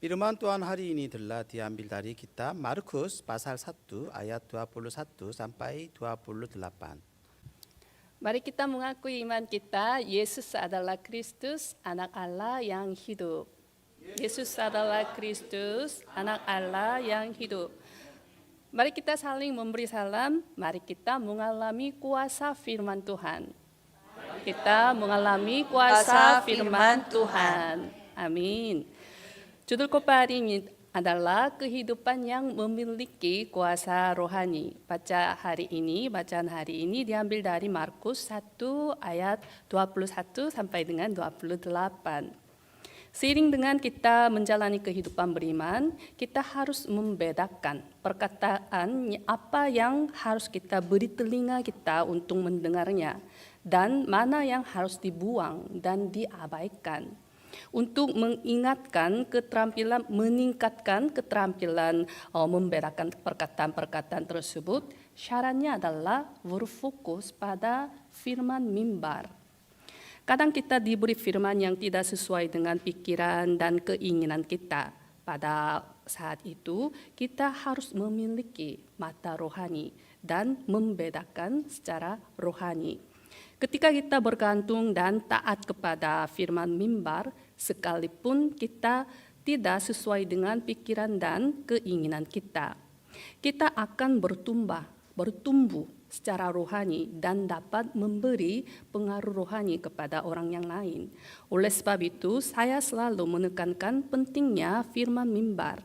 Firman Tuhan hari ini telah diambil dari kitab Markus pasal 1 ayat 21 sampai 28. Mari kita mengakui iman kita, Yesus adalah Kristus, anak Allah yang hidup. Yesus adalah Kristus, anak Allah yang hidup. Mari kita saling memberi salam, mari kita mengalami kuasa firman Tuhan. Kita mengalami kuasa firman Tuhan. Amin. Judul khotbah hari ini adalah kehidupan yang memiliki kuasa rohani. Bacaan hari ini diambil dari Markus 1 ayat 21 sampai dengan 28. Seiring dengan kita menjalani kehidupan beriman, kita harus membedakan perkataan apa yang harus kita beri telinga kita untuk mendengarnya dan mana yang harus dibuang dan diabaikan. Untuk meningkatkan keterampilan membedakan perkataan-perkataan tersebut, syaratnya adalah berfokus pada firman mimbar. Kadang kita diberi firman yang tidak sesuai dengan pikiran dan keinginan kita. Pada saat itu, kita harus memiliki mata rohani dan membedakan secara rohani. Ketika kita bergantung dan taat kepada firman mimbar, sekalipun kita tidak sesuai dengan pikiran dan keinginan kita, kita akan bertumbuh secara rohani dan dapat memberi pengaruh rohani kepada orang yang lain. Oleh sebab itu, saya selalu menekankan pentingnya firman mimbar.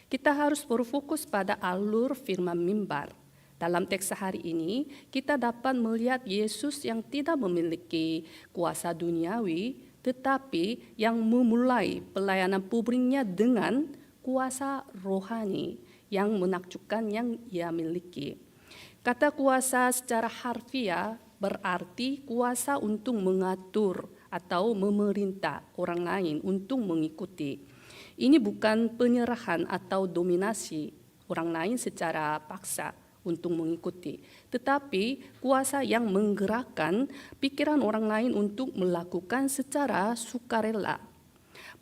Kita harus berfokus pada alur firman mimbar. Dalam teks hari ini, kita dapat melihat Yesus yang tidak memiliki kuasa duniawi, tetapi yang memulai pelayanan publiknya dengan kuasa rohani yang menakjubkan yang ia miliki. Kata kuasa secara harfiah berarti kuasa untuk mengatur atau memerintah orang lain untuk mengikuti. Ini bukan penyerahan atau dominasi orang lain secara paksa untuk mengikuti, tetapi kuasa yang menggerakkan pikiran orang lain untuk melakukan secara sukarela.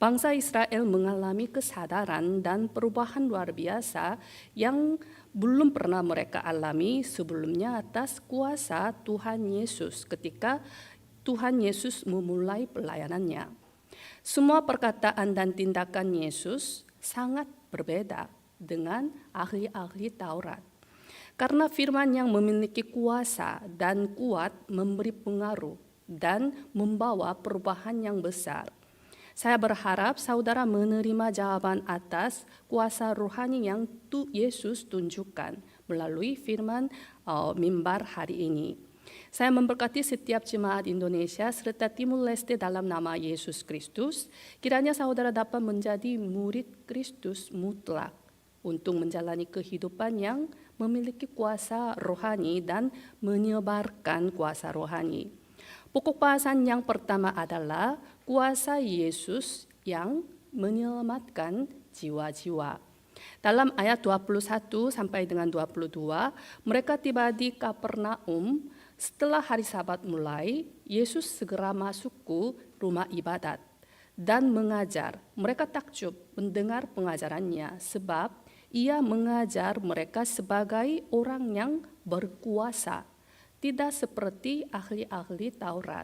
Bangsa Israel mengalami kesadaran dan perubahan luar biasa yang belum pernah mereka alami sebelumnya atas kuasa Tuhan Yesus ketika Tuhan Yesus memulai pelayanannya. Semua perkataan dan tindakan Yesus sangat berbeda dengan ahli-ahli Taurat. Karena firman yang memiliki kuasa dan kuat memberi pengaruh dan membawa perubahan yang besar. Saya berharap saudara menerima jawaban atas kuasa rohani yang Yesus tunjukkan melalui firman mimbar hari ini. Saya memberkati setiap jemaat Indonesia serta Timur Leste dalam nama Yesus Kristus. Kiranya saudara dapat menjadi murid Kristus mutlak untuk menjalani kehidupan yang memiliki kuasa rohani dan menyebarkan kuasa rohani. Pokok bahasan yang pertama adalah kuasa Yesus yang menyelamatkan jiwa-jiwa. Dalam ayat 21 sampai dengan 22, mereka tiba di Kapernaum. Setelah hari Sabat mulai, Yesus segera masuk ke rumah ibadat dan mengajar. Mereka takjub mendengar pengajarannya sebab ia mengajar mereka sebagai orang yang berkuasa, tidak seperti ahli-ahli Taurat.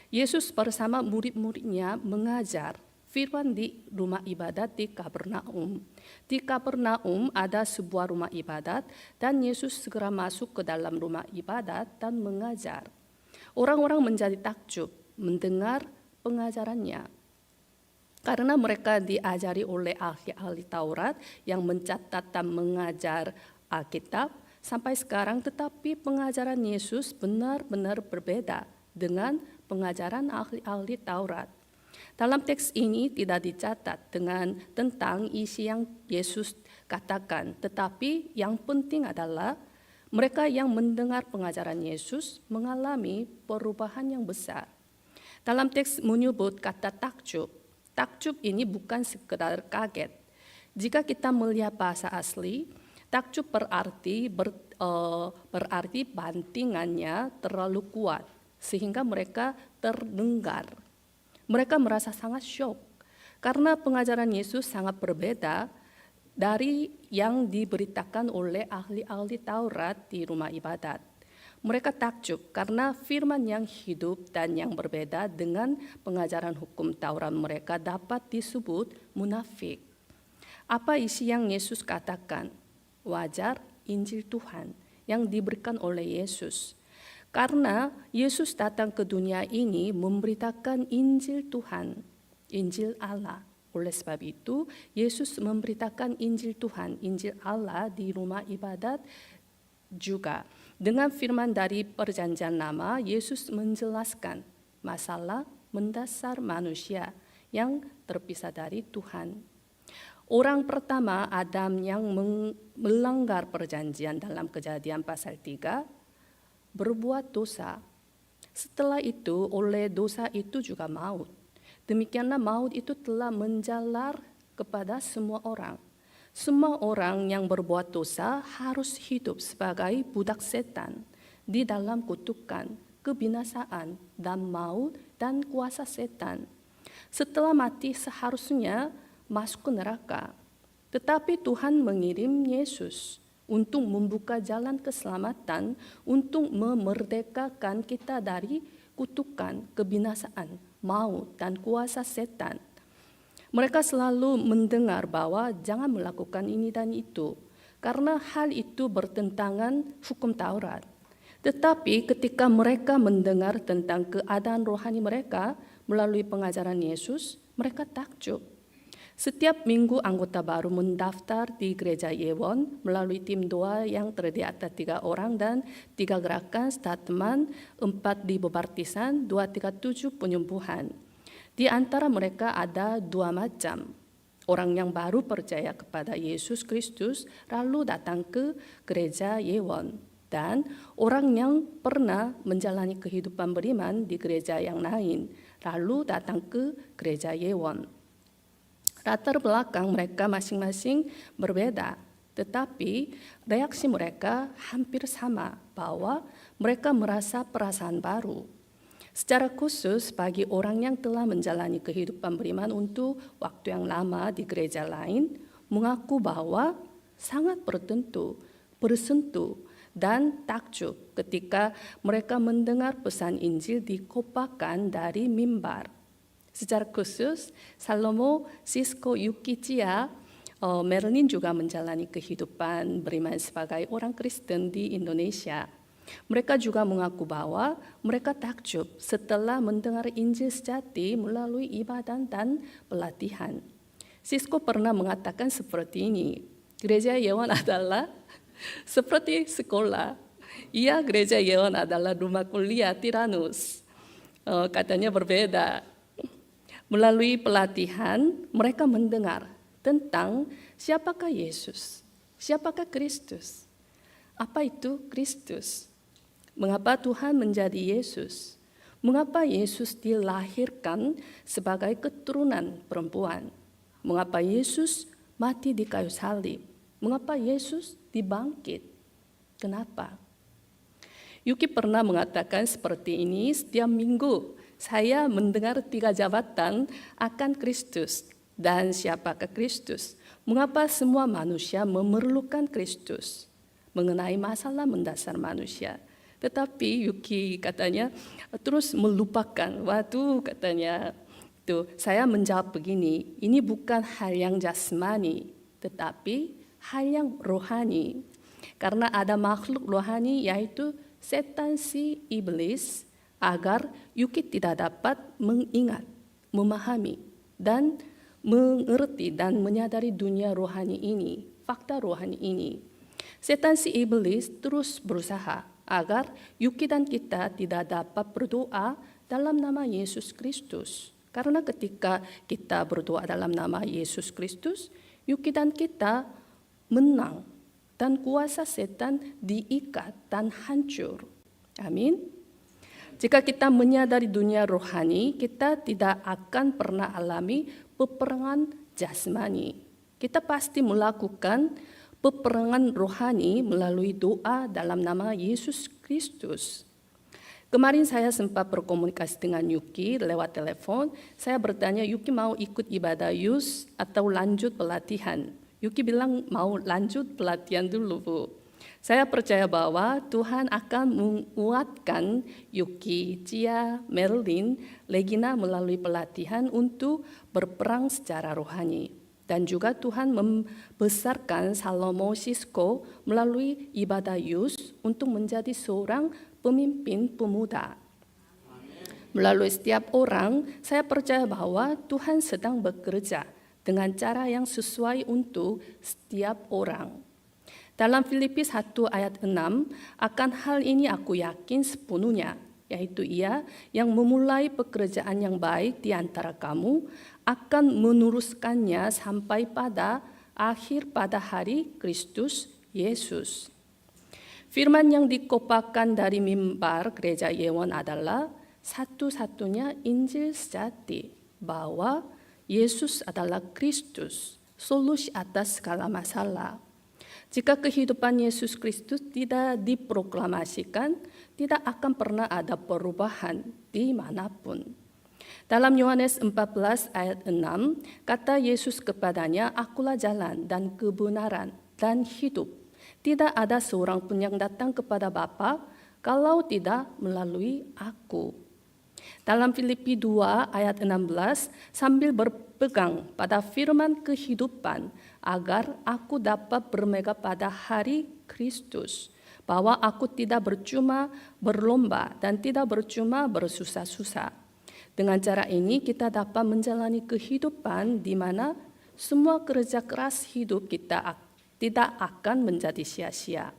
Yesus bersama murid-muridnya mengajar firman di rumah ibadat di Kapernaum. Di Kapernaum ada sebuah rumah ibadat dan Yesus segera masuk ke dalam rumah ibadat dan mengajar. Orang-orang menjadi takjub mendengar pengajarannya. Karena mereka diajari oleh ahli-ahli Taurat yang mencatat dan mengajar Alkitab sampai sekarang, tetapi pengajaran Yesus benar-benar berbeda dengan pengajaran ahli-ahli Taurat. Dalam teks ini tidak dicatat tentang isi yang Yesus katakan, tetapi yang penting adalah mereka yang mendengar pengajaran Yesus mengalami perubahan yang besar. Dalam teks menyebut kata takjub. Takjub ini bukan sekedar kaget. Jika kita melihat bahasa asli, takjub berarti bantingannya terlalu kuat sehingga mereka terdengar. Mereka merasa sangat syok Karena pengajaran Yesus sangat berbeda dari yang diberitakan oleh ahli-ahli Taurat di rumah ibadat. Mereka takjub karena firman yang hidup dan yang berbeda dengan pengajaran hukum Taurat mereka dapat disebut munafik. Apa isi yang Yesus katakan? Wajar Injil Tuhan yang diberikan oleh Yesus. Karena Yesus datang ke dunia ini memberitakan Injil Tuhan, Injil Allah. Oleh sebab itu, Yesus memberitakan Injil Tuhan, Injil Allah di rumah ibadat juga. Dengan firman dari Perjanjian Lama, Yesus menjelaskan masalah mendasar manusia yang terpisah dari Tuhan. Orang pertama, Adam, yang melanggar perjanjian dalam Kejadian pasal 3, berbuat dosa. Setelah itu, oleh dosa itu juga maut. Demikianlah maut itu telah menjalar kepada semua orang. Semua orang yang berbuat dosa harus hidup sebagai budak setan di dalam kutukan, kebinasaan, dan maut dan kuasa setan. Setelah mati seharusnya masuk ke neraka. Tetapi Tuhan mengirim Yesus untuk membuka jalan keselamatan, untuk memerdekakan kita dari kutukan, kebinasaan, maut, dan kuasa setan. Mereka selalu mendengar bahwa jangan melakukan ini dan itu, karena hal itu bertentangan hukum Taurat. Tetapi ketika mereka mendengar tentang keadaan rohani mereka melalui pengajaran Yesus, mereka takjub. Setiap minggu anggota baru mendaftar di gereja Yewon melalui tim doa yang terdiri atas 3 orang dan 3 gerakan statement, 4 dibaptisan, 237 penyembuhan. Di antara mereka ada 2 macam. Orang yang baru percaya kepada Yesus Kristus lalu datang ke gereja Yewon, dan orang yang pernah menjalani kehidupan beriman di gereja yang lain lalu datang ke gereja Yewon. Latar belakang mereka masing-masing berbeda, tetapi reaksi mereka hampir sama, bahwa mereka merasa perasaan baru. Secara khusus bagi orang yang telah menjalani kehidupan beriman untuk waktu yang lama di gereja lain, mengaku bahwa sangat bersentuh dan takjub ketika mereka mendengar pesan Injil dikopakan dari mimbar. Secara khusus, Salomo, Sisko, Yuki, Cia, Merlin juga menjalani kehidupan beriman sebagai orang Kristen di Indonesia. Mereka juga mengaku bahwa mereka takjub setelah mendengar Injil sejati melalui ibadah dan pelatihan. Sisko pernah mengatakan seperti ini, gereja Yewon adalah seperti sekolah. Gereja Yewon adalah rumah kuliah Tiranus. Katanya berbeda. Melalui pelatihan, mereka mendengar tentang siapakah Yesus, siapakah Kristus, apa itu Kristus. Mengapa Tuhan menjadi Yesus? Mengapa Yesus dilahirkan sebagai keturunan perempuan? Mengapa Yesus mati di kayu salib? Mengapa Yesus dibangkit? Kenapa? Yuki pernah mengatakan seperti ini, setiap minggu saya mendengar 3 jabatan akan Kristus. Dan siapakah Kristus? Mengapa semua manusia memerlukan Kristus? Mengenai masalah mendasar manusia. Tetapi Yuki katanya terus melupakan. Waduh, katanya, saya menjawab begini, ini bukan hal yang jasmani, tetapi hal yang rohani. Karena ada makhluk rohani yaitu setan si iblis, agar Yuki tidak dapat mengingat, memahami, dan mengerti dan menyadari dunia rohani ini, fakta rohani ini. Setan si iblis terus berusaha agar Yuki dan kita tidak dapat berdoa dalam nama Yesus Kristus. Karena ketika kita berdoa dalam nama Yesus Kristus, Yuki dan kita menang dan kuasa setan diikat dan hancur. Amin. Jika kita menyadari dunia rohani, kita tidak akan pernah alami peperangan jasmani. Kita pasti melakukan peperangan rohani melalui doa dalam nama Yesus Kristus. Kemarin saya sempat berkomunikasi dengan Yuki lewat telepon. Saya bertanya, Yuki mau ikut ibadah Yus atau lanjut pelatihan? Yuki bilang mau lanjut pelatihan dulu, Bu. Saya percaya bahwa Tuhan akan menguatkan Yuki, Cia, Merlin, Legina melalui pelatihan untuk berperang secara rohani. Dan juga Tuhan membesarkan Salomo Sisko melalui ibadah Yus untuk menjadi seorang pemimpin pemuda. Melalui setiap orang, saya percaya bahwa Tuhan sedang bekerja dengan cara yang sesuai untuk setiap orang. Dalam Filipi 1 ayat 6, akan hal ini aku yakin sepenuhnya, yaitu Ia yang memulai pekerjaan yang baik di antara kamu akan meneruskannya sampai pada akhir pada hari Kristus Yesus. Firman yang dikopakan dari mimbar gereja Yewon adalah satu-satunya Injil sejati bahwa Yesus adalah Kristus, solusi atas segala masalah. Jika kehidupan Yesus Kristus tidak diproklamasikan, tidak akan pernah ada perubahan dimanapun. Dalam Yohanes 14 ayat 6, kata Yesus kepadanya, "Akulah jalan dan kebenaran dan hidup. Tidak ada seorang pun yang datang kepada Bapa kalau tidak melalui aku." Dalam Filipi 2 ayat 16, sambil berpegang pada firman kehidupan agar aku dapat bermegah pada hari Kristus, bahwa aku tidak bercuma berlomba dan tidak bercuma bersusah-susah. Dengan cara ini kita dapat menjalani kehidupan di mana semua kerja keras hidup kita tidak akan menjadi sia-sia.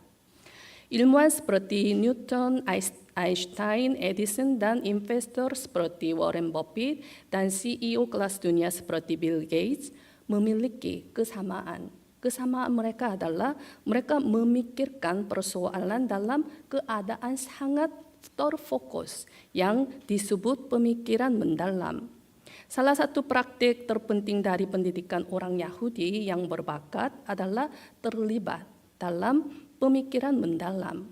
Ilmuwan seperti Newton, Einstein, Edison, dan investor seperti Warren Buffett dan CEO kelas dunia seperti Bill Gates memiliki kesamaan. Kesamaan mereka adalah mereka memikirkan persoalan dalam keadaan sangat terfokus yang disebut pemikiran mendalam. Salah satu praktik terpenting dari pendidikan orang Yahudi yang berbakat adalah terlibat dalam pemikiran mendalam.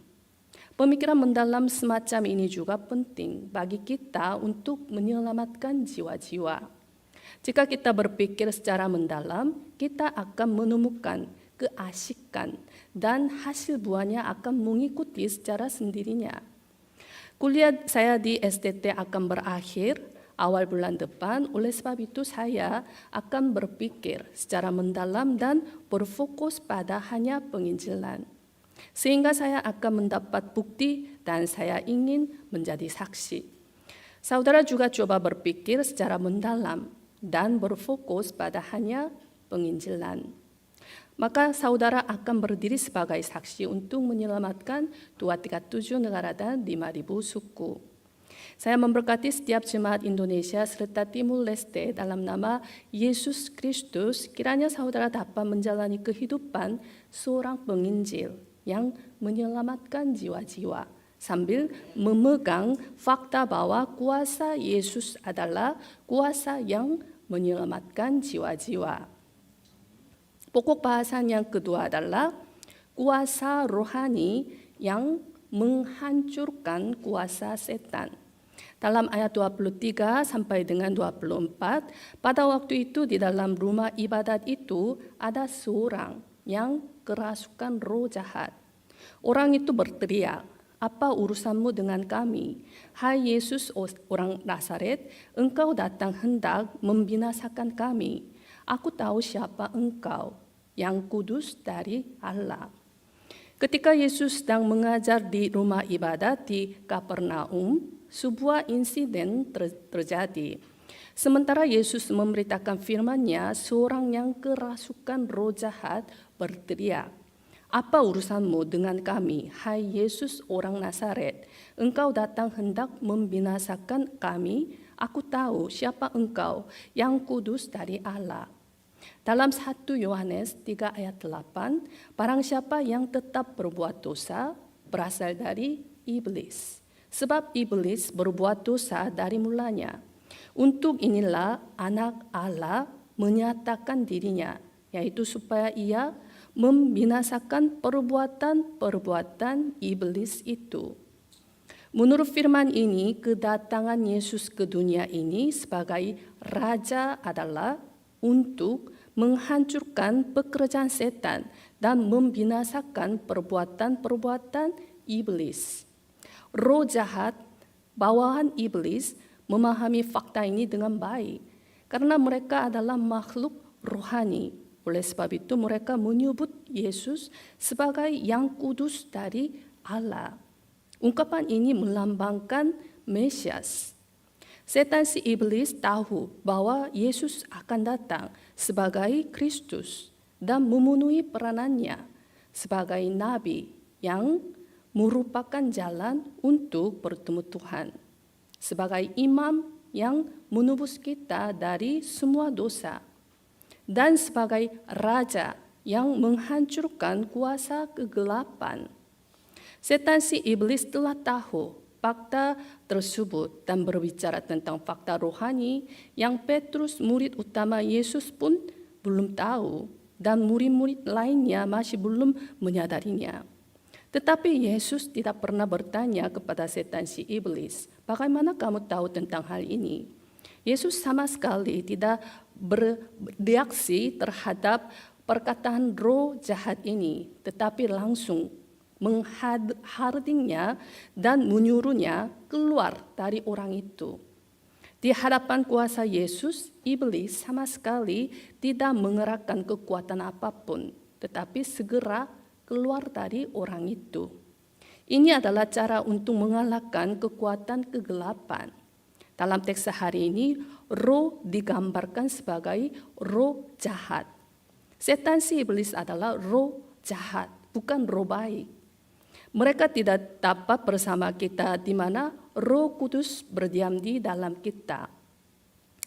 Pemikiran mendalam semacam ini juga penting bagi kita untuk menyelamatkan jiwa-jiwa. Jika kita berpikir secara mendalam, kita akan menemukan keasikan dan hasil buahnya akan mengikuti secara sendirinya. Kuliah saya di STT akan berakhir awal bulan depan, oleh sebab itu saya akan berpikir secara mendalam dan berfokus pada hanya penginjilan. Sehingga saya akan mendapat bukti dan saya ingin menjadi saksi. Saudara juga coba berpikir secara mendalam dan berfokus pada hanya penginjilan. Maka saudara akan berdiri sebagai saksi untuk menyelamatkan 237 negara dan 5.000 suku. Saya memberkati setiap jemaat Indonesia serta Timur Leste dalam nama Yesus Kristus. Kiranya saudara dapat menjalani kehidupan seorang penginjil yang menyelamatkan jiwa-jiwa sambil memegang fakta bahwa kuasa Yesus adalah kuasa yang menyelamatkan jiwa-jiwa. Pokok bahasan yang kedua adalah kuasa rohani yang menghancurkan kuasa setan. Dalam ayat 23 sampai dengan 24, pada waktu itu di dalam rumah ibadat itu ada seorang yang kerasukan roh jahat. Orang itu berteriak, "Apa urusanmu dengan kami? Hai Yesus orang Nazaret, engkau datang hendak membinasakan kami. Aku tahu siapa engkau, yang kudus dari Allah." Ketika Yesus sedang mengajar di rumah ibadat di Kapernaum, sebuah insiden terjadi. Sementara Yesus memberitakan firman-Nya, seorang yang kerasukan roh jahat berteriak, "Apa urusanmu dengan kami, hai Yesus orang Nazaret? Engkau datang hendak membinasakan kami. Aku tahu siapa engkau, yang kudus dari Allah." Dalam 1 Yohanes 3 ayat 8, barang siapa yang tetap berbuat dosa berasal dari iblis. Sebab iblis berbuat dosa dari mulanya. Untuk inilah anak Allah menyatakan dirinya, yaitu supaya ia membinasakan perbuatan-perbuatan iblis itu. Menurut firman ini, kedatangan Yesus ke dunia ini sebagai Raja adalah untuk menghancurkan pekerjaan setan dan membinasakan perbuatan-perbuatan iblis. Roh jahat, bawahan iblis, memahami fakta ini dengan baik karena mereka adalah makhluk rohani. Oleh sebab itu mereka menyebut Yesus sebagai yang kudus dari Allah. Ungkapan ini melambangkan Mesias. Setan si iblis tahu bahwa Yesus akan datang sebagai Kristus dan memenuhi peranannya sebagai nabi yang merupakan jalan untuk bertemu Tuhan, sebagai imam yang menebus kita dari semua dosa, dan sebagai raja yang menghancurkan kuasa kegelapan. Setan si iblis telah tahu fakta tersebut dan berbicara tentang fakta rohani yang Petrus, murid utama Yesus pun belum tahu dan murid-murid lainnya masih belum menyadarinya. Tetapi Yesus tidak pernah bertanya kepada setan si iblis, "Bagaimana kamu tahu tentang hal ini?" Yesus sama sekali tidak bereaksi terhadap perkataan roh jahat ini, tetapi langsung menghardingnya dan menyuruhnya keluar dari orang itu. Di hadapan kuasa Yesus, iblis sama sekali tidak mengerahkan kekuatan apapun, tetapi segera keluar dari orang itu. Ini adalah cara untuk mengalahkan kekuatan kegelapan. Dalam teks hari ini, roh digambarkan sebagai roh jahat. Setan si iblis adalah roh jahat, bukan roh baik. Mereka tidak dapat bersama kita di mana Roh Kudus berdiam di dalam kita.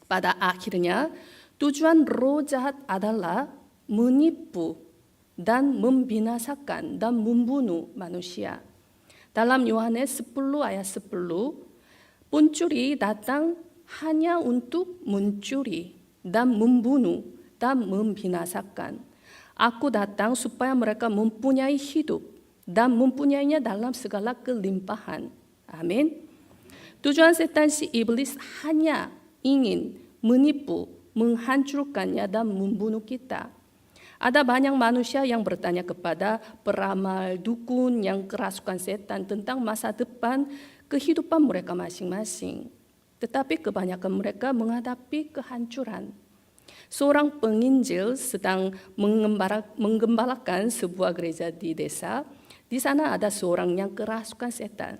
Pada akhirnya, tujuan roh jahat adalah menipu dan membinasakan dan membunuh manusia. Dalam Yohanes 10 ayat 10, pencuri datang hanya untuk mencuri dan membunuh dan membinasakan. Aku datang supaya mereka mempunyai hidup dan mempunyainya dalam segala kelimpahan. Amin. Tujuan setan si iblis hanya ingin menipu, menghancurkannya dan membunuh kita. Ada banyak manusia yang bertanya kepada peramal, dukun yang kerasukan setan tentang masa depan kehidupan mereka masing-masing. Tetapi kebanyakan mereka menghadapi kehancuran. Seorang penginjil sedang menggembalakan sebuah gereja di desa. Di sana ada seorang yang kerasukan setan.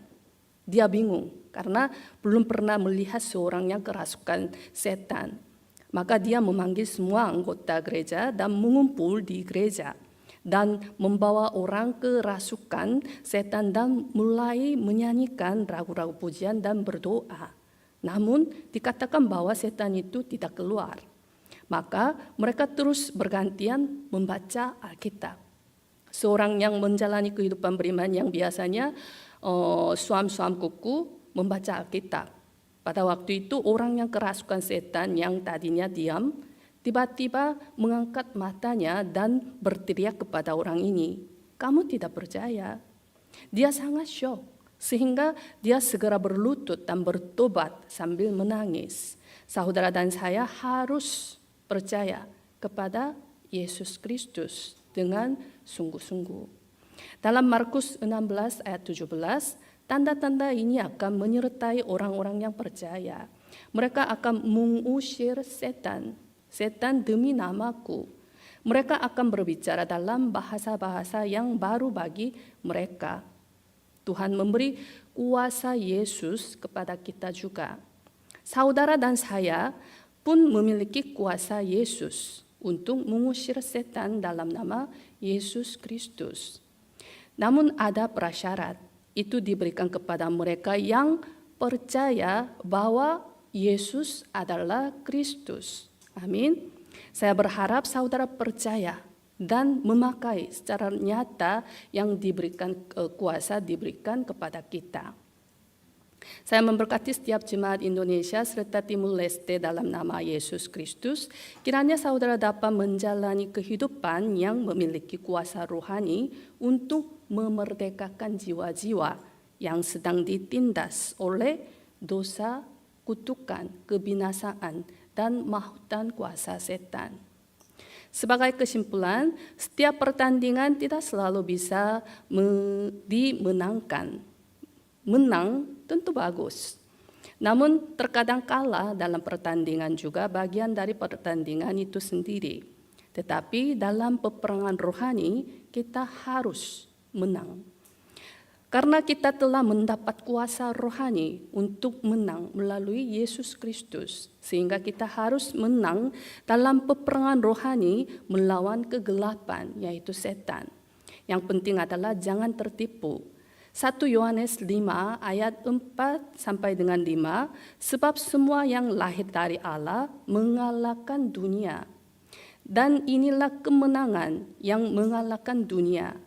Dia bingung karena belum pernah melihat seorang yang kerasukan setan. Maka dia memanggil semua anggota gereja dan mengumpul di gereja dan membawa orang kerasukan setan dan mulai menyanyikan ragu-ragu pujian dan berdoa. Namun dikatakan bahwa setan itu tidak keluar. Maka mereka terus bergantian membaca Alkitab. Seorang yang menjalani kehidupan beriman yang biasanya suam-suam kuku membaca Alkitab. Pada waktu itu orang yang kerasukan setan yang tadinya diam, tiba-tiba mengangkat matanya dan berteriak kepada orang ini, "Kamu tidak percaya?" Dia sangat syok, sehingga dia segera berlutut dan bertobat sambil menangis. Saudara dan saya harus percaya kepada Yesus Kristus dengan sungguh-sungguh. Dalam Markus 16 ayat 17, tanda-tanda ini akan menyertai orang-orang yang percaya. Mereka akan mengusir setan demi namaku. Mereka akan berbicara dalam bahasa-bahasa yang baru bagi mereka. Tuhan memberi kuasa Yesus kepada kita juga. Saudara dan saya pun memiliki kuasa Yesus untuk mengusir setan dalam nama Yesus Kristus. Namun ada prasyarat, itu diberikan kepada mereka yang percaya bahwa Yesus adalah Kristus. Amin. Saya berharap saudara percaya dan memakai secara nyata yang diberikan kuasa diberikan kepada kita. Saya memberkati setiap jemaat Indonesia serta Timur Leste dalam nama Yesus Kristus. Kiranya saudara dapat menjalani kehidupan yang memiliki kuasa rohani untuk memerdekakan jiwa-jiwa yang sedang ditindas oleh dosa, kutukan, kebinasaan, dan mahutan kuasa setan. Sebagai kesimpulan, setiap pertandingan tidak selalu bisa dimenangkan. Menang tentu bagus. Namun terkadang kalah dalam pertandingan juga bagian dari pertandingan itu sendiri. Tetapi dalam peperangan rohani kita harus menang. Karena kita telah mendapat kuasa rohani untuk menang melalui Yesus Kristus. Sehingga kita harus menang dalam peperangan rohani melawan kegelapan, yaitu setan. Yang penting adalah jangan tertipu. 1 Yohanes 5 ayat 4 sampai dengan 5, sebab semua yang lahir dari Allah mengalahkan dunia. Dan inilah kemenangan yang mengalahkan dunia,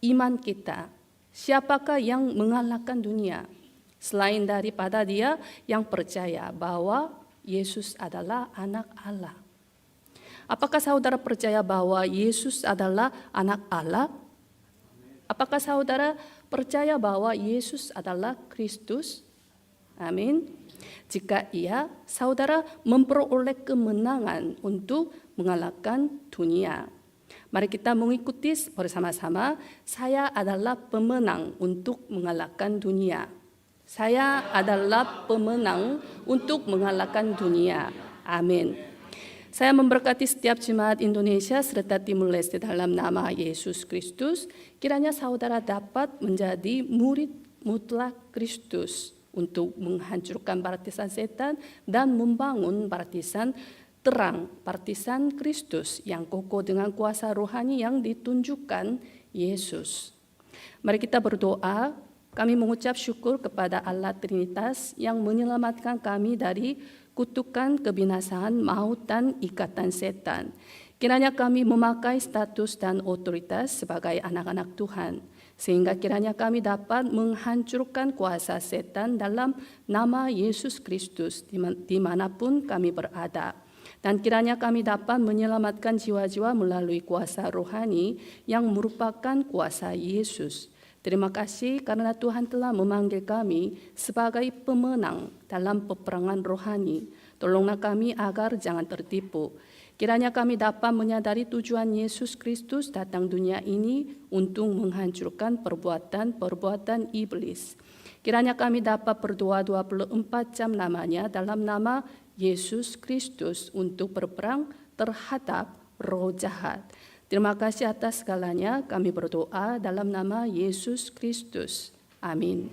iman kita. Siapakah yang mengalahkan dunia? Selain daripada dia yang percaya bahwa Yesus adalah anak Allah. Apakah saudara percaya bahwa Yesus adalah anak Allah? Apakah saudara percaya bahwa Yesus adalah Kristus? Amin. Jika iya, saudara memperoleh kemenangan untuk mengalahkan dunia. Mari kita mengikuti bersama-sama, saya adalah pemenang untuk mengalahkan dunia. Saya adalah pemenang untuk mengalahkan dunia. Amin. Saya memberkati setiap jemaat Indonesia serta Timur Leste dalam nama Yesus Kristus. Kiranya saudara dapat menjadi murid mutlak Kristus untuk menghancurkan partisan setan dan membangun partisan terang, partisan Kristus yang kokoh dengan kuasa rohani yang ditunjukkan Yesus. Mari kita berdoa. Kami mengucap syukur kepada Allah Trinitas yang menyelamatkan kami dari kutukan, kebinasaan, maut, dan ikatan setan. Kiranya kami memakai status dan otoritas sebagai anak-anak Tuhan, sehingga kiranya kami dapat menghancurkan kuasa setan dalam nama Yesus Kristus dimanapun kami berada. Dan kiranya kami dapat menyelamatkan jiwa-jiwa melalui kuasa rohani yang merupakan kuasa Yesus. Terima kasih karena Tuhan telah memanggil kami sebagai pemenang dalam peperangan rohani. Tolonglah kami agar jangan tertipu. Kiranya kami dapat menyadari tujuan Yesus Kristus datang dunia ini untuk menghancurkan perbuatan-perbuatan iblis. Kiranya kami dapat berdoa 24 jam lamanya dalam nama Yesus Kristus untuk berperang terhadap roh jahat. Terima kasih atas segalanya. Kami berdoa dalam nama Yesus Kristus. Amin.